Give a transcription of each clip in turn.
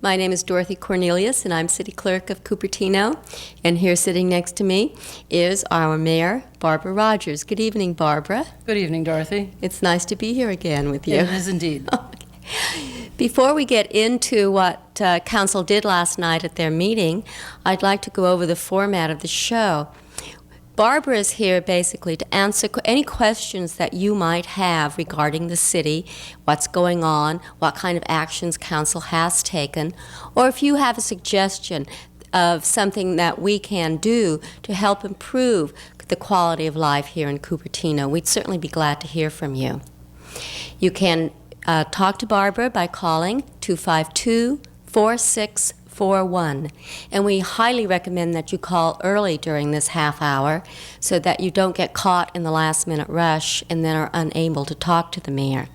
My name is Dorothy Cornelius, and I'm City Clerk of Cupertino. And here sitting next to me is our Mayor, Barbara Rogers. Good evening, Barbara. Good evening, Dorothy. It's nice to be here again with you. It is indeed. Before we get into what Council did last night at their meeting, I'd like to go over the format of the show. Barbara is here basically to answer any questions that you might have regarding the city, what's going on, what kind of actions council has taken, or if you have a suggestion of something that we can do to help improve the quality of life here in Cupertino. We'd certainly be glad to hear from you. You can talk to Barbara by calling 252-4641. And we highly recommend that you call early during this half hour so that you don't get caught in the last minute rush and then are unable to talk to the mayor.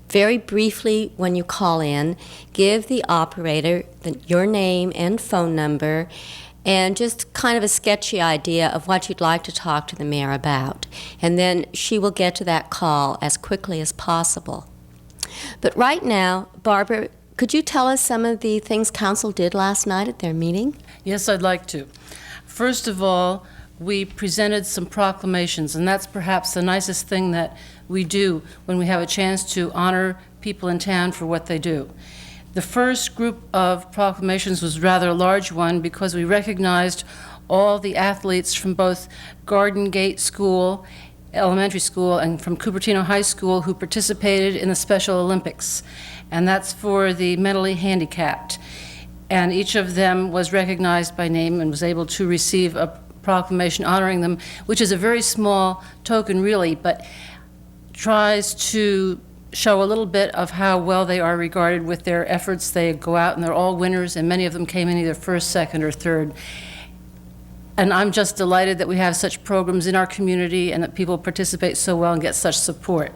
Very briefly, when you call in, give the operator your name and phone number and just kind of a sketchy idea of what you'd like to talk to the mayor about. And then she will get to that call as quickly as possible. But right now, Barbara, could you tell us some of the things council did last night at their meeting? Yes, I'd like to. First of all, we presented some proclamations, and that's perhaps the nicest thing that we do when we have a chance to honor people in town for what they do. The first group of proclamations was rather a large one because we recognized all the athletes from both Garden Gate School, elementary school, and from Cupertino High School who participated in the Special Olympics. And that's for the mentally handicapped. And each of them was recognized by name and was able to receive a proclamation honoring them, which is a very small token really, but tries to show a little bit of how well they are regarded with their efforts. They go out and they're all winners, and many of them came in either first, second, or third. And I'm just delighted that we have such programs in our community and that people participate so well and get such support.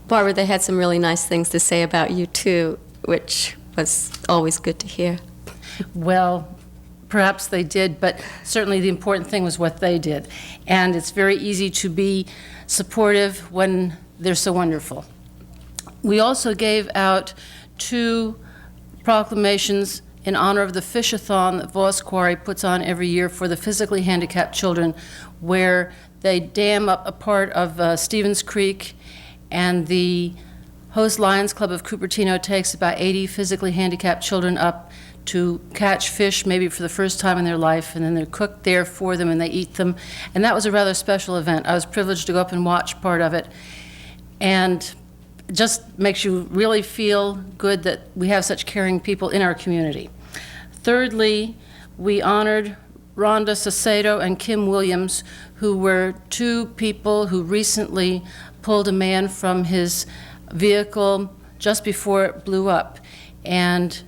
Barbara, they had some really nice things to say about you, too, which was always good to hear. Well, perhaps they did, but certainly the important thing was what they did. And it's very easy to be supportive when they're so wonderful. We also gave out 2 proclamations in honor of the Fish-a-thon that Voss Quarry puts on every year for the physically handicapped children, where they dam up a part of Stevens Creek, and the Host Lions Club of Cupertino takes about 80 physically handicapped children up to catch fish, maybe for the first time in their life, and then they're cooked there for them and they eat them. And that was a rather special event. I was privileged to go up and watch part of it. And it just makes you really feel good that we have such caring people in our community. Thirdly, we honored Rhonda Sacedo and Kim Williams, who were 2 people who recently pulled a man from his vehicle just before it blew up. And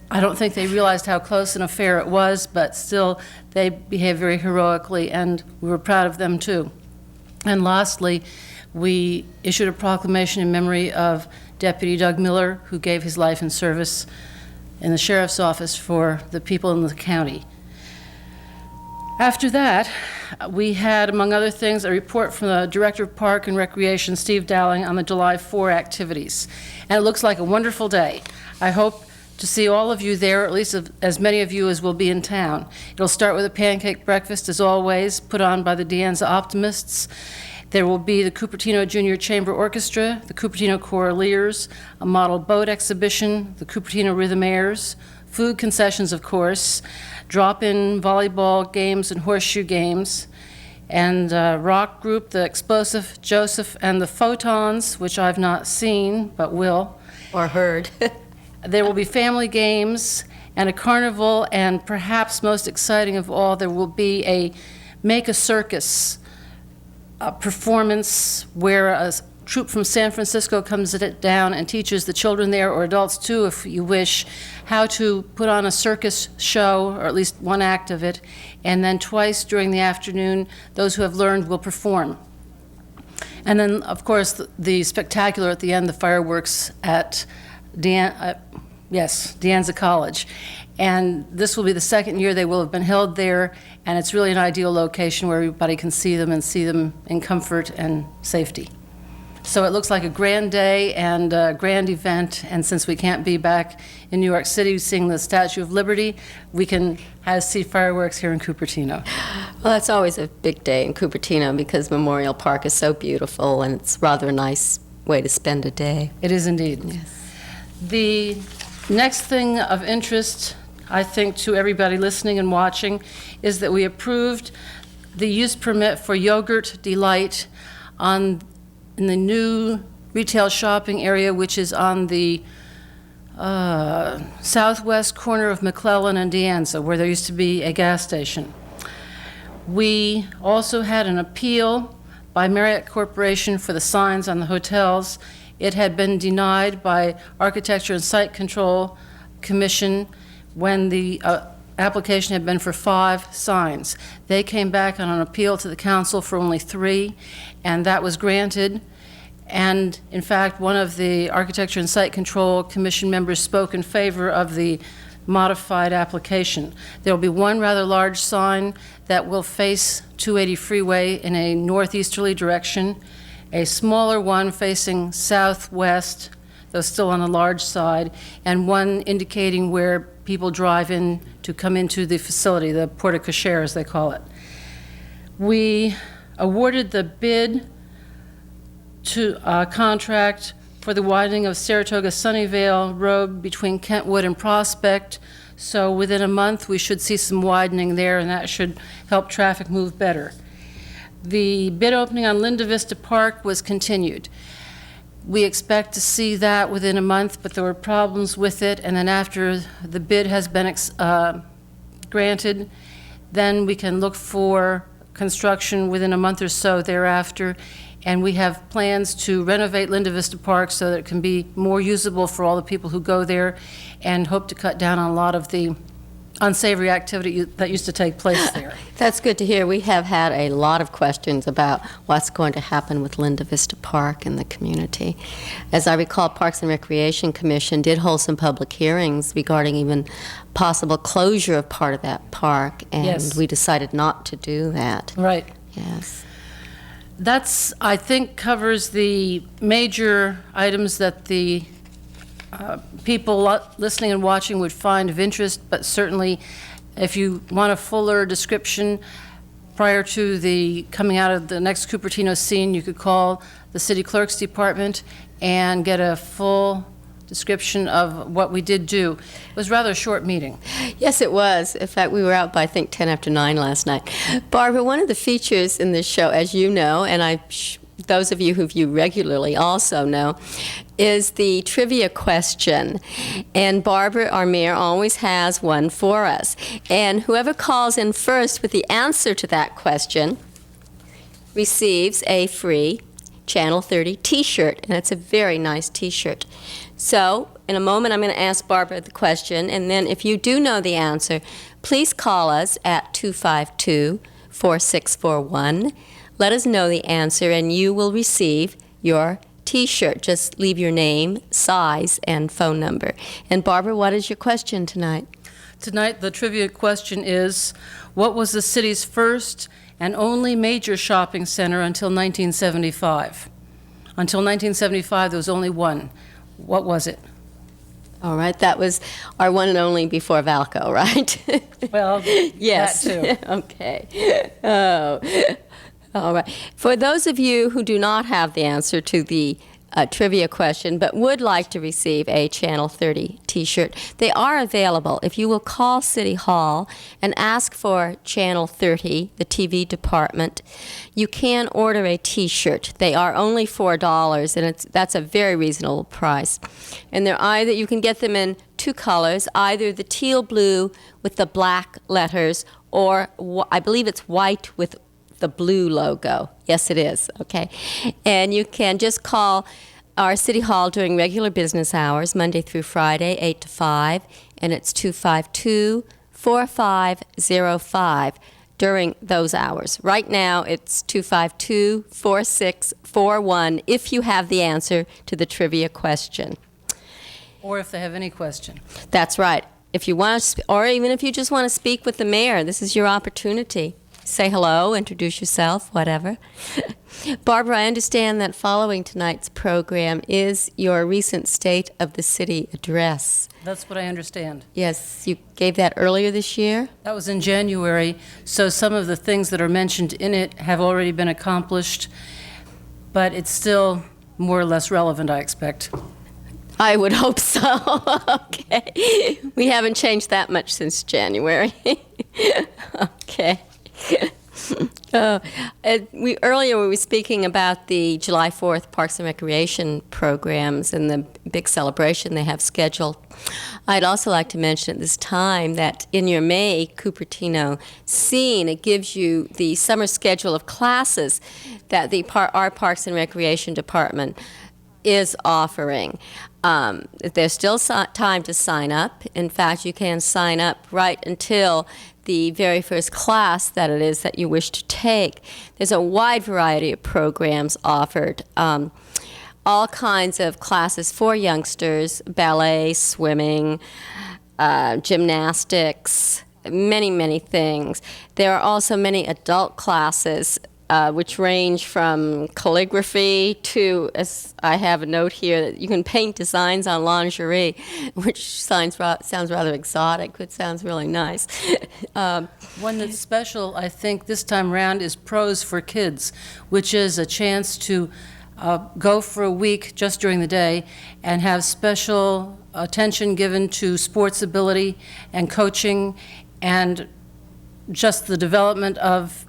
I don't think they realized how close an affair it was, but still they behaved very heroically, and we were proud of them too. And lastly, we issued a proclamation in memory of Deputy Doug Miller, who gave his life in service in the sheriff's office for the people in the county. After that, we had, among other things, a report from the Director of Park and Recreation, Steve Dowling, on the July 4 activities. And it looks like a wonderful day. I hope to see all of you there, or at least as many of you as will be in town. It'll start with a pancake breakfast, as always, put on by the De Anza Optimists. There will be the Cupertino Junior Chamber Orchestra, the Cupertino Choraleers, a model boat exhibition, the Cupertino Rhythmaires, food concessions, of course, drop-in volleyball games and horseshoe games, and rock group, the Explosive Joseph and the Photons, which I've not seen, but will. Or heard. There will be family games and a carnival, and perhaps most exciting of all, there will be a Make a Circus performance where a troupe from San Francisco comes down and teaches the children there, or adults too if you wish, how to put on a circus show, or at least one act of it, and then twice during the afternoon those who have learned will perform. And then, of course, the spectacular at the end, the fireworks at De Anza College. And this will be the second year they will have been held there, and it's really an ideal location where everybody can see them and see them in comfort and safety. So it looks like a grand day and a grand event, and since we can't be back in New York City seeing the Statue of Liberty, we can see fireworks here in Cupertino. Well, that's always a big day in Cupertino because Memorial Park is so beautiful, and it's rather a nice way to spend a day. It is indeed. Yes. The next thing of interest, I think, to everybody listening and watching is that we approved the use permit for Yogurt Delight in the new retail shopping area, which is on the southwest corner of McClellan and De Anza, where there used to be a gas station. We also had an appeal by Marriott Corporation for the signs on the hotels. It had been denied by Architecture and Site Control Commission when the application had been for 5 signs. They came back on an appeal to the council for only 3, and that was granted. And in fact, one of the Architecture and Site Control Commission members spoke in favor of the modified application. There will be one rather large sign that will face 280 freeway in a northeasterly direction, a smaller one facing southwest, though still on the large side, and one indicating where people drive in to come into the facility, the porte cochere, as they call it. We awarded the bid to contract for the widening of Saratoga-Sunnyvale Road between Kentwood and Prospect. So within a month, we should see some widening there, and that should help traffic move better. The bid opening on Linda Vista Park was continued. We expect to see that within a month, but there were problems with it, and then after the bid has been granted, then we can look for construction within a month or so thereafter, and we have plans to renovate Linda Vista Park so that it can be more usable for all the people who go there, and hope to cut down on a lot of the unsavory activity that used to take place there. That's good to hear. We have had a lot of questions about what's going to happen with Linda Vista Park in the community. As I recall, Parks and Recreation Commission did hold some public hearings regarding even possible closure of part of that park, and Yes. we decided not to do that. Right. Yes. That's, I think, covers the major items that the people listening and watching would find of interest, but certainly if you want a fuller description prior to the coming out of the next Cupertino scene, you could call the City Clerk's Department and get a full description of what we did do. It was rather a short meeting. Yes, it was. In fact, we were out by, I think, 10 after 9 last night. Barbara, one of the features in this show, as you know, and those of you who view regularly also know, is the trivia question. And Barbara, our mayor, always has one for us. And whoever calls in first with the answer to that question receives a free Channel 30 T-shirt, and it's a very nice T-shirt. So, in a moment, I'm going to ask Barbara the question, and then if you do know the answer, please call us at 252-4641. Let us know the answer, and you will receive your T-shirt. Just leave your name, size, and phone number. And Barbara, what is your question tonight? Tonight, the trivia question is, what was the city's first and only major shopping center until 1975? Until 1975, there was only one. What was it? All right, that was our one and only before Valco, right? Well, yes. that too. Okay. Oh. All right. For those of you who do not have the answer to the trivia question but would like to receive a Channel 30 T-shirt, they are available. If you will call City Hall and ask for Channel 30, the TV department, you can order a T-shirt. They are only $4, and that's a very reasonable price. And you can get them in 2 colors, either the teal blue with the black letters, or I believe it's white with the blue logo. Yes, it is. Okay. And you can just call our City Hall during regular business hours, Monday through Friday, 8 to 5, and it's 252-4505 during those hours. Right now, it's 252-4641 if you have the answer to the trivia question. Or if they have any question. That's right. If you want to, or even if you just want to speak with the mayor, this is your opportunity. say hello, introduce yourself, whatever. Barbara, I understand that following tonight's program is your recent State of the City address. That's what I understand. Yes, you gave that earlier this year? That was in January, so some of the things that are mentioned in it have already been accomplished, but it's still more or less relevant, I expect. I would hope so. Okay. We haven't changed that much since January. Okay. Earlier we were speaking about the July 4th Parks and Recreation programs and the big celebration they have scheduled. I'd also like to mention at this time that in your May Cupertino scene, it gives you the summer schedule of classes that our Parks and Recreation Department is offering. There's still time to sign up. In fact, you can sign up right until the very first class that it is that you wish to take. There's a wide variety of programs offered. All kinds of classes for youngsters, ballet, swimming, gymnastics, many things. There are also many adult classes which range from calligraphy to, as I have a note here, that you can paint designs on lingerie, which sounds rather exotic, but sounds really nice. One that's special, I think, this time around is Pros for Kids, which is a chance to go for a week just during the day and have special attention given to sports ability and coaching and just the development of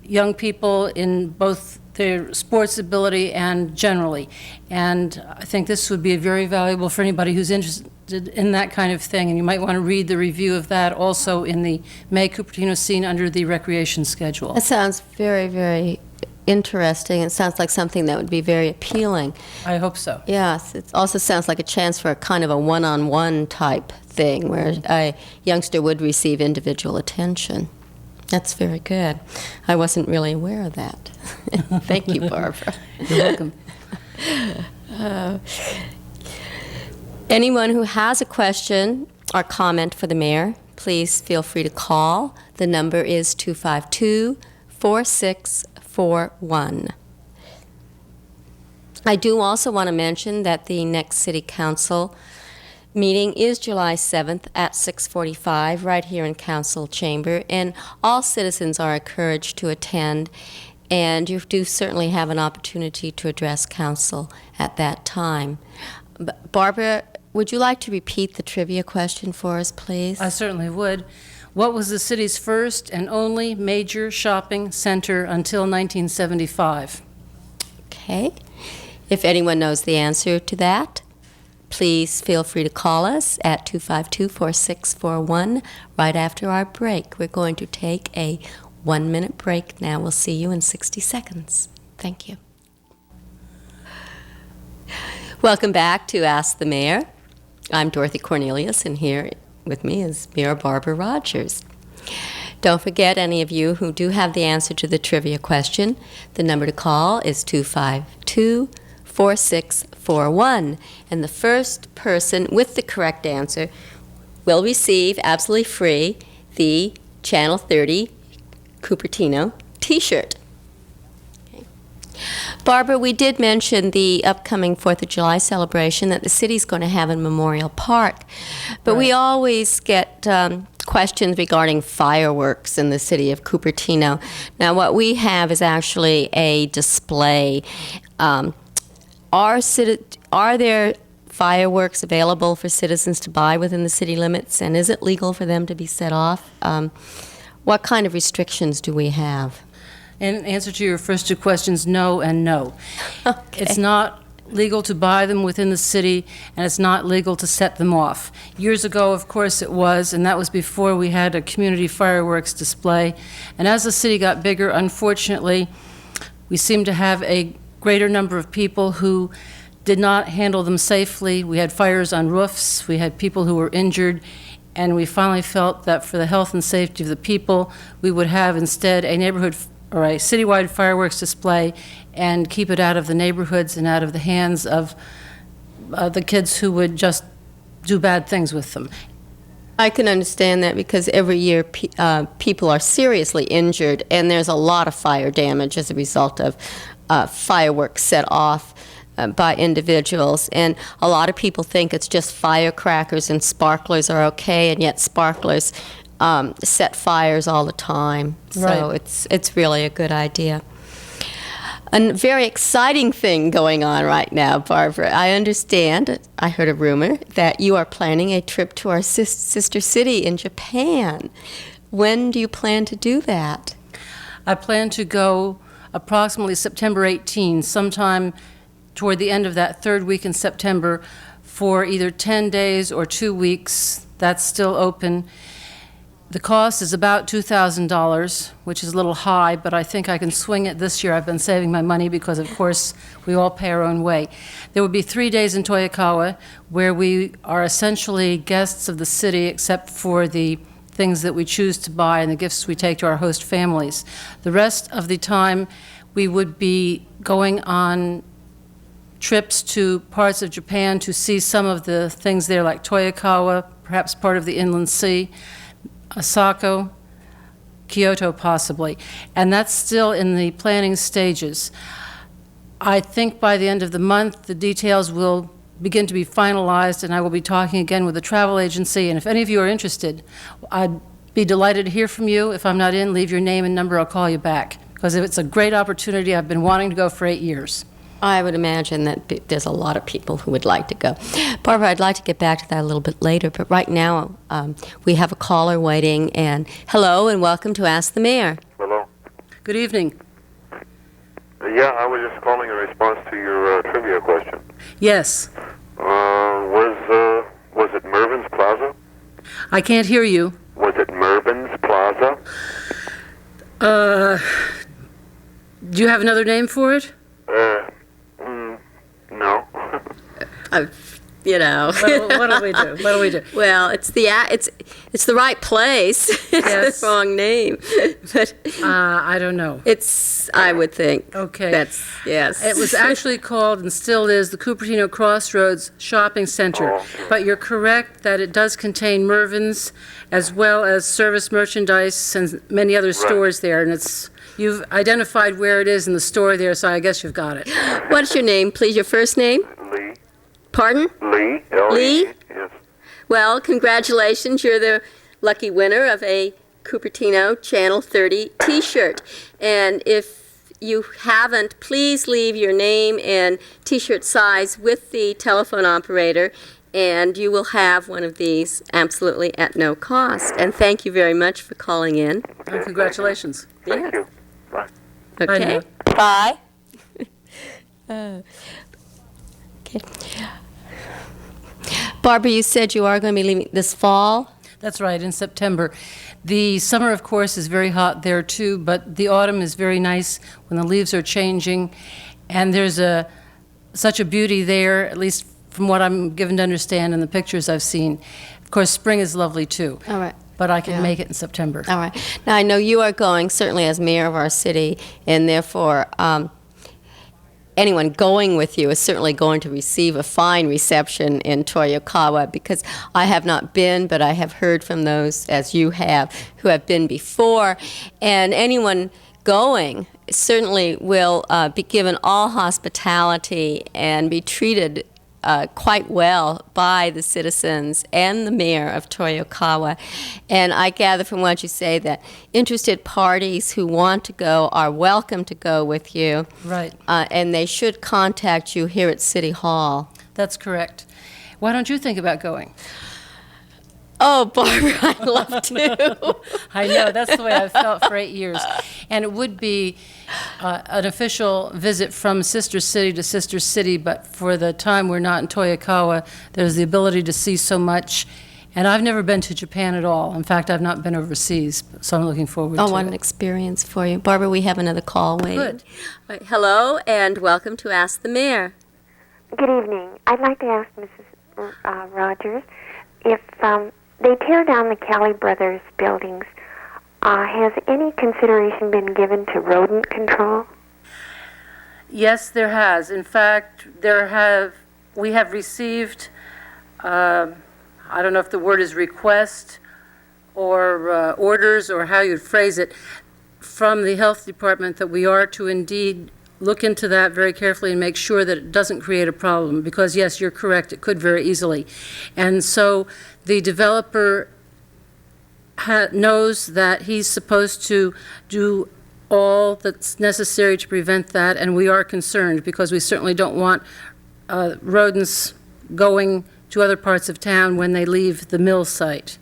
young people in both their sports ability and generally. And I think this would be very valuable for anybody who's interested in that kind of thing. And you might want to read the review of that also in the May Cupertino scene under the recreation schedule. That sounds very interesting. It sounds like something that would be very appealing. I hope so. Yes, it also sounds like a chance for a kind of a one-on-one type thing where a youngster would receive individual attention. That's very good. I wasn't really aware of that. Thank you, Barbara. You're welcome. Anyone who has a question or comment for the mayor, please feel free to call. The number is 252-4641. I do also want to mention that the next City Council meeting is July 7th at 6:45 right here in Council Chamber, and all citizens are encouraged to attend, and you do certainly have an opportunity to address Council at that time. Barbara, would you like to repeat the trivia question for us, please? I certainly would. What was the city's first and only major shopping center until 1975? Okay. If anyone knows the answer to that, please feel free to call us at 252-4641 right after our break. We're going to take a 1-minute break now. We'll see you in 60 seconds. Thank you. Welcome back to Ask the Mayor. I'm Dorothy Cornelius, and here with me is Mayor Barbara Rogers. Don't forget, any of you who do have the answer to the trivia question, the number to call is 252-4641, and the first person with the correct answer will receive absolutely free the Channel 30 Cupertino t-shirt. Okay. Barbara, we did mention the upcoming 4th of July celebration that the city's going to have in Memorial Park, but Right. we always get questions regarding fireworks in the city of Cupertino. Now, what we have is actually a display. Are there fireworks available for citizens to buy within the city limits, and is it legal for them to be set off? What kind of restrictions do we have? In answer to your first two questions, no and no. Okay. It's not legal to buy them within the city, and it's not legal to set them off. Years ago, of course, it was, and that was before we had a community fireworks display. And as the city got bigger, unfortunately, we seemed to have a greater number of people who did not handle them safely. We had fires on roofs, we had people who were injured, and we finally felt that for the health and safety of the people, we would have instead a neighborhood or a citywide fireworks display and keep it out of the neighborhoods and out of the hands of the kids who would just do bad things with them. I can understand that because every year people are seriously injured, and there's a lot of fire damage as a result of fireworks set off by individuals. And a lot of people think it's just firecrackers and sparklers are okay, and yet sparklers set fires all the time. So Right. it's really a good idea. A very exciting thing going on right now, Barbara. I understand, I heard a rumor, that you are planning a trip to our sister city in Japan. When do you plan to do that? I plan to go approximately September 18, sometime toward the end of that third week in September, for either 10 days or 2 weeks. That's still open. The cost is about $2,000, which is a little high, but I think I can swing it this year. I've been saving my money because, of course, we all pay our own way. There will be 3 days in Toyokawa where we are essentially guests of the city, except for the things that we choose to buy and the gifts we take to our host families. The rest of the time, we would be going on trips to parts of Japan to see some of the things there, like Toyokawa, perhaps part of the Inland Sea, Osaka, Kyoto possibly, and that's still in the planning stages. I think by the end of the month, the details will begin to be finalized, and I will be talking again with the travel agency, and if any of you are interested, I'd be delighted to hear from you. If I'm not in, leave your name and number, I'll call you back, because it's a great opportunity. I've been wanting to go for 8 years. I would imagine that there's a lot of people who would like to go. Barbara, I'd like to get back to that a little bit later, but right now we have a caller waiting. And hello, and welcome to Ask the Mayor. Hello. Good evening. Yeah, I was just calling in response to your trivia question. Yes. Was it Mervin's Plaza? I can't hear you. Was it Mervin's Plaza? Do you have another name for it? No. You know. What do we do? What do we do? Well, it's the right place. It's Yes. the wrong name, but I don't know. I would think. Okay. Yes. It was actually called, and still is, the Cupertino Crossroads Shopping Center. Oh. But you're correct that it does contain Mervin's, as well as service merchandise and many other stores there. And you've identified where it is in the store there, so I guess you've got it. What's your name, please? Your first name? Lee. Pardon? Lee. L-E. Lee? Yes. Well, congratulations. You're the lucky winner of a Cupertino Channel 30 T-shirt. And if you haven't, please leave your name and T-shirt size with the telephone operator, and you will have one of these absolutely at no cost. And thank you very much for calling in. And congratulations. Thank you. Bye. Okay. now. Bye. Okay. Barbara, you said you are going to be leaving this fall? That's right, in September. The summer, of course, is very hot there too, but the autumn is very nice when the leaves are changing, and there's such a beauty there, at least from what I'm given to understand in the pictures I've seen. Of course, spring is lovely too. All right. But I can Yeah. make it in September. All right. Now, I know you are going, certainly as mayor of our city, and therefore anyone going with you is certainly going to receive a fine reception in Toyokawa, because I have not been, but I have heard from those, as you have, who have been before. And anyone going certainly will be given all hospitality and be treated quite well by the citizens and the mayor of Toyokawa. And I gather from what you say that interested parties who want to go are welcome to go with you. Right. And they should contact you here at City Hall. That's correct. Why don't you think about going? Oh, Barbara, I'd love to. I know, that's the way I've felt for 8 years. And it would be an official visit from sister city to sister city, but for the time we're not in Toyokawa, there's the ability to see so much. And I've never been to Japan at all. In fact, I've not been overseas, so I'm looking forward to Oh, what an it. experience for you. Barbara, we have another call waiting. Good. Right, hello, and welcome to Ask the Mayor. Good evening. I'd like to ask Mrs. Rogers if they tear down the Kelly Brothers buildings, has any consideration been given to rodent control? Yes, there has. In fact, we have received, I I don't know if the word is request or orders or how you'd phrase it, from the health department that we are to indeed look into that very carefully and make sure that it doesn't create a problem, because yes, you're correct, it could very easily. And so the developer knows that he's supposed to do all that's necessary to prevent that, and we are concerned because we certainly don't want rodents going to other parts of town when they leave the mill site.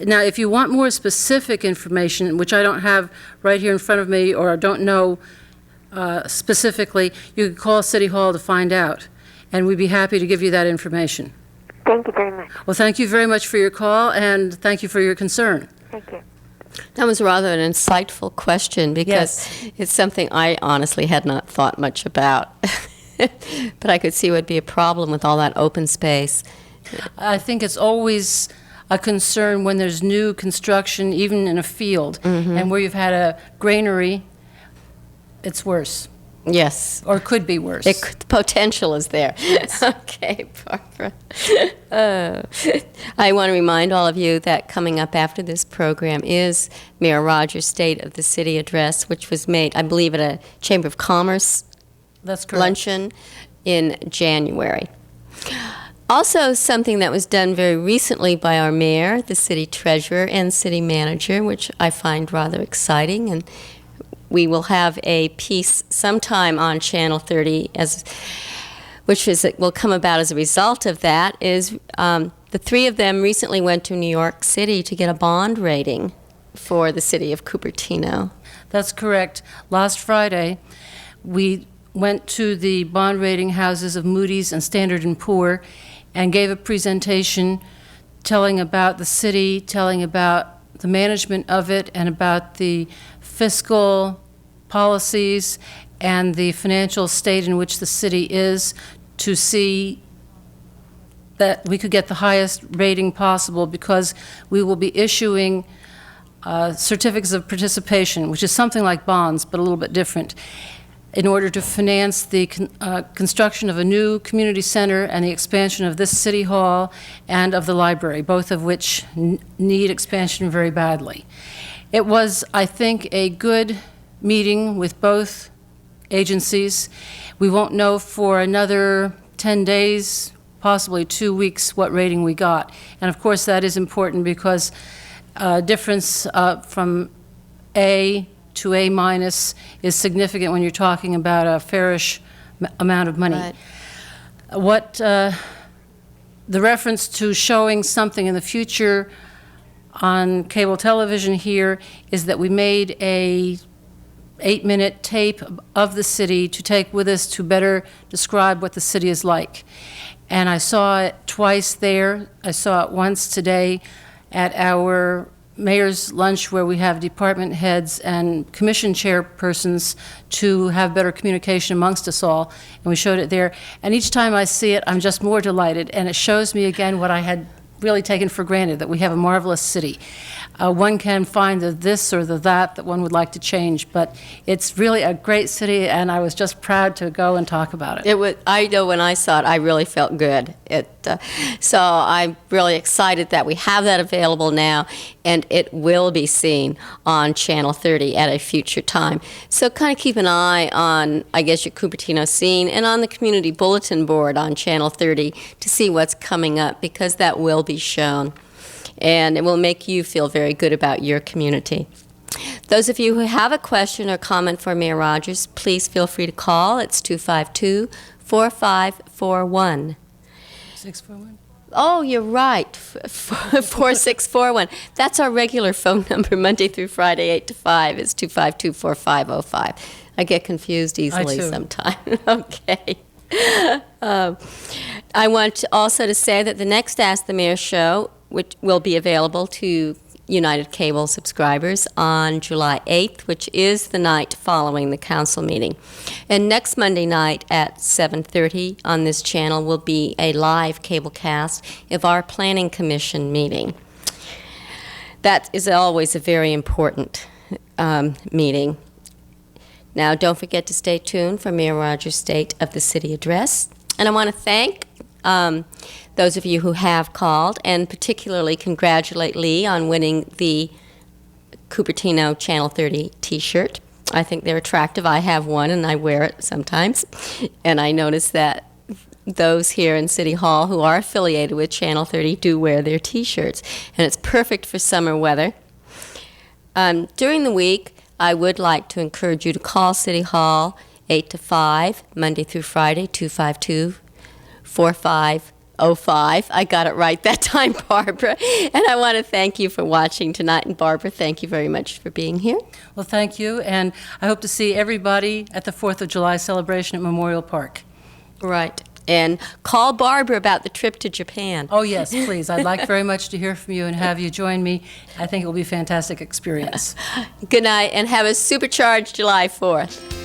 Now, if you want more specific information, which I don't have right here in front of me or don't know specifically, you could call City Hall to find out, and we'd be happy to give you that information. Thank you very much. Well, thank you very much for your call, and thank you for your concern. Thank you. That was rather an insightful question because Yes. it's something I honestly had not thought much about. But I could see it would be a problem with all that open space. I think it's always a concern when there's new construction, even in a field, and where you've had a granary, it's worse, Yes. or could be worse. The potential is there. Okay, Barbara. I want to remind all of you that coming up after this program is Mayor Rogers' State of the City address, which was made, I believe, at a Chamber of Commerce That's correct. luncheon in January. Also, something that was done very recently by our mayor, the city treasurer, and city manager, which I find rather exciting, and we will have a piece sometime on Channel 30, will come about as a result of that, is the three of them recently went to New York City to get a bond rating for the city of Cupertino. That's correct. Last Friday, we went to the bond rating houses of Moody's and Standard & Poor and gave a presentation telling about the city, telling about the management of it, and about the fiscal policies and the financial state in which the city is, to see that we could get the highest rating possible, because we will be issuing certificates of participation, which is something like bonds, but a little bit different, in order to finance the construction of a new community center and the expansion of this city hall and of the library, both of which need expansion very badly. It was, I think, a good meeting with both agencies. We won't know for another 10 days, possibly 2 weeks, what rating we got. And of course, that is important because difference from A to A minus is significant when you're talking about a fairish amount of money. Right. What the reference to showing something in the future on cable television here is that we made a 8-minute tape of the city to take with us to better describe what the city is like. And I saw it twice there. I saw it once today at our mayor's lunch, where we have department heads and commission chairpersons to have better communication amongst us all, and we showed it there. And each time I see it, I'm just more delighted, and it shows me again what I had really taken for granted, that we have a marvelous city. One can find the this or the that one would like to change, but it's really a great city, and I was just proud to go and talk about it. I know when I saw it, I really felt good. So I'm really excited that we have that available now, and it will be seen on Channel 30 at a future time. So kind of keep an eye on, I guess, your Cupertino scene and on the community bulletin board on Channel 30 to see what's coming up, because that will be shown. And it will make you feel very good about your community. Those of you who have a question or comment for Mayor Rogers, please feel free to call. It's 252-4541. 641? Oh, you're right, 4641. That's our regular phone number, Monday through Friday, 8 to 5. It's 252-4505. I get confused easily too. sometimes. Okay. I want also to say that the next Ask the Mayor show, which will be available to United Cable subscribers on July 8th, which is the night following the council meeting. And next Monday night at 7:30 on this channel will be a live cable cast of our Planning Commission meeting. That is always a very important meeting. Now, don't forget to stay tuned for Mayor Rogers' State of the City address. And I want to thank those of you who have called, and particularly congratulate Lee on winning the Cupertino Channel 30 T-shirt. I think they're attractive. I have one, and I wear it sometimes. And I notice that those here in City Hall who are affiliated with Channel 30 do wear their T-shirts, and it's perfect for summer weather. During the week, I would like to encourage you to call City Hall 8 to 5, Monday through Friday, 252-4505. I got it right that time, Barbara. And I want to thank you for watching tonight. And Barbara, thank you very much for being here. Well, thank you, and I hope to see everybody at the 4th of July celebration at Memorial Park. Right. And call Barbara about the trip to Japan. Oh, yes, please. I'd like very much to hear from you and have you join me. I think it will be a fantastic experience. Good night, and have a supercharged July 4th.